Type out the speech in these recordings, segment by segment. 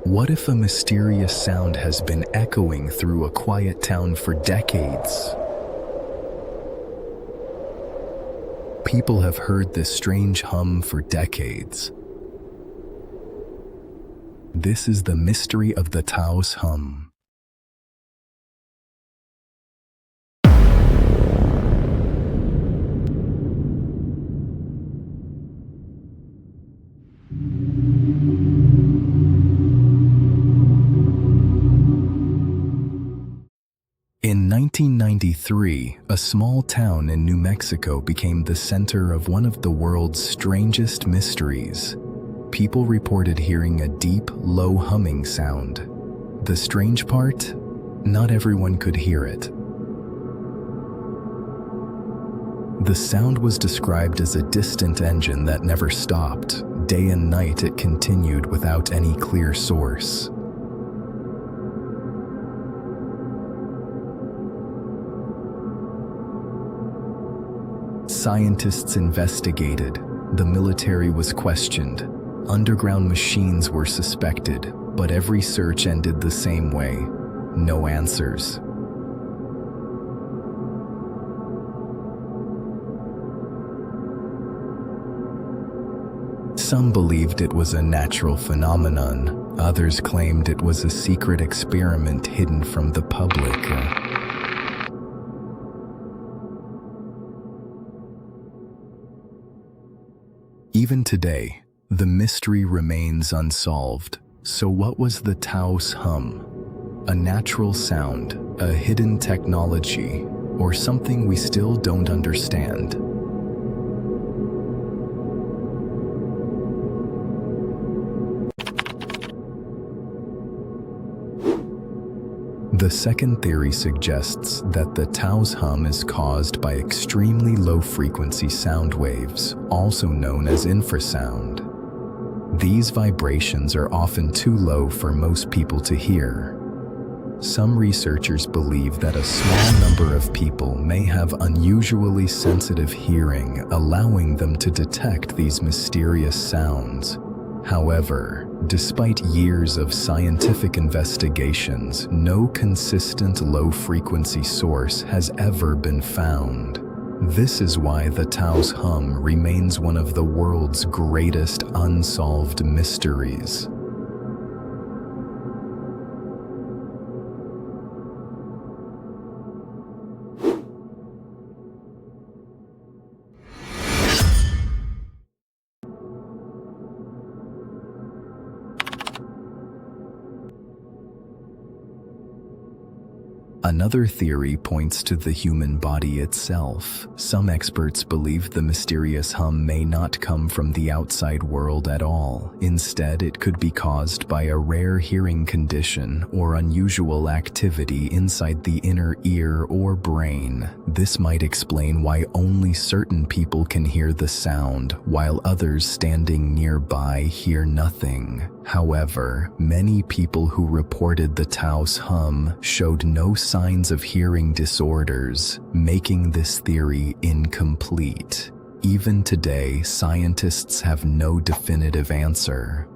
What if a mysterious sound has been echoing through a quiet town for decades? People have heard this strange hum for decades. This is the mystery of the Taos Hum. In 1993, a small town in New Mexico became the center of one of the world's strangest mysteries. People reported hearing a deep, low humming sound. The strange part? Not everyone could hear it. The sound was described as a distant engine that never stopped. Day and night it continued without any clear source. Scientists investigated, the military was questioned, underground machines were suspected, but every search ended the same way: no answers. Some believed it was a natural phenomenon, others claimed it was a secret experiment hidden from the public. Even today, the mystery remains unsolved. So what was the Taos Hum? A natural sound, a hidden technology, or something we still don't understand? The second theory suggests that the Taos Hum is caused by extremely low-frequency sound waves, also known as infrasound. These vibrations are often too low for most people to hear. Some researchers believe that a small number of people may have unusually sensitive hearing, allowing them to detect these mysterious sounds. However, despite years of scientific investigations, no consistent low-frequency source has ever been found. This is why the Taos Hum remains one of the world's greatest unsolved mysteries. Another theory points to the human body itself. Some experts believe the mysterious hum may not come from the outside world at all. Instead, it could be caused by a rare hearing condition or unusual activity inside the inner ear or brain. This might explain why only certain people can hear the sound, while others standing nearby hear nothing. However, many people who reported the Taos Hum showed no signs of hearing disorders, making this theory incomplete. Even today, scientists have no definitive answer.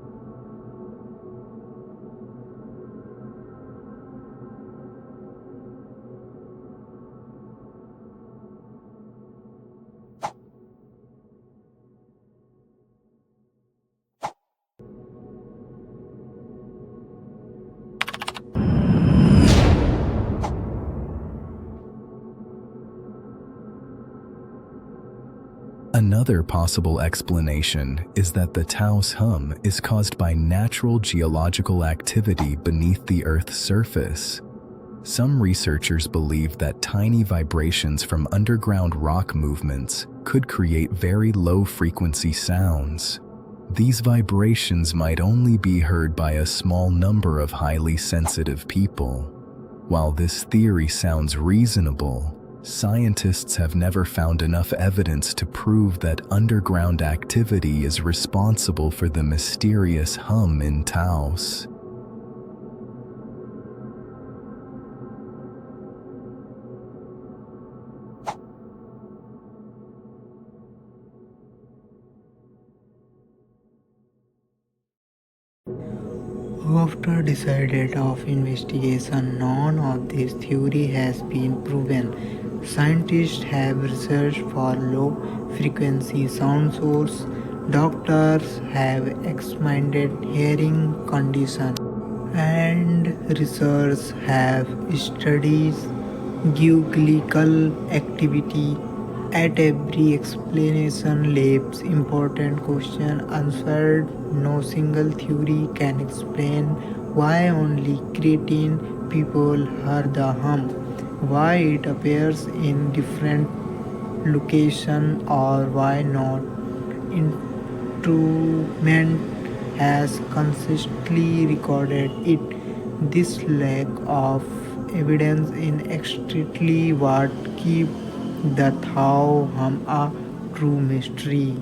Another possible explanation is that the Taos Hum is caused by natural geological activity beneath the Earth's surface. Some researchers believe that tiny vibrations from underground rock movements could create very low-frequency sounds. These vibrations might only be heard by a small number of highly sensitive people. While this theory sounds reasonable, scientists have never found enough evidence to prove that underground activity is responsible for the mysterious hum in Taos. After decades of investigation, none of this theory has been proven. Scientists have researched for low frequency sound source. Doctors have examined hearing condition and researchers have studied geological activity. At every explanation leaves important question answered. No single theory can explain why only cretin people hear the hum, why it appears in different location, or why not instrument has consistently recorded it. This lack of evidence in exactly what keep the Taos Hum a true mystery.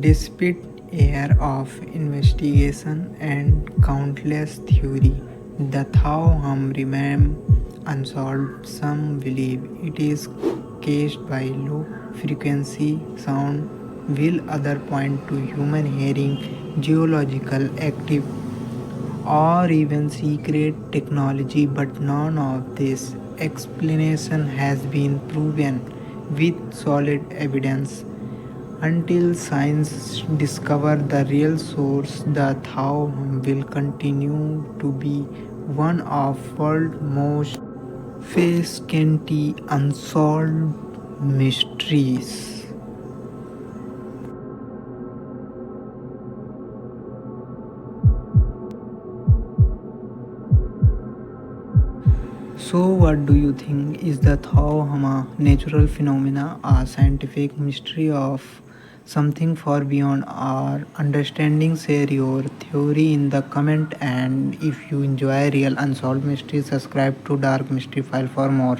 Despite years of investigation and countless theories, the Taos Hum remains unsolved. Some believe it is caused by low frequency sound, while others point to human hearing, geological activity, or even secret technology, but none of this explanation has been proven with solid evidence. Until science discover the real source, the Thao will continue to be one of world's most fascinating unsolved mysteries. So, what do you think? Is the Thao Hama natural phenomena a scientific mystery of something far beyond our understanding? Share your theory in the comment, and if you enjoy real unsolved mysteries, subscribe to Dark Mystery File for more.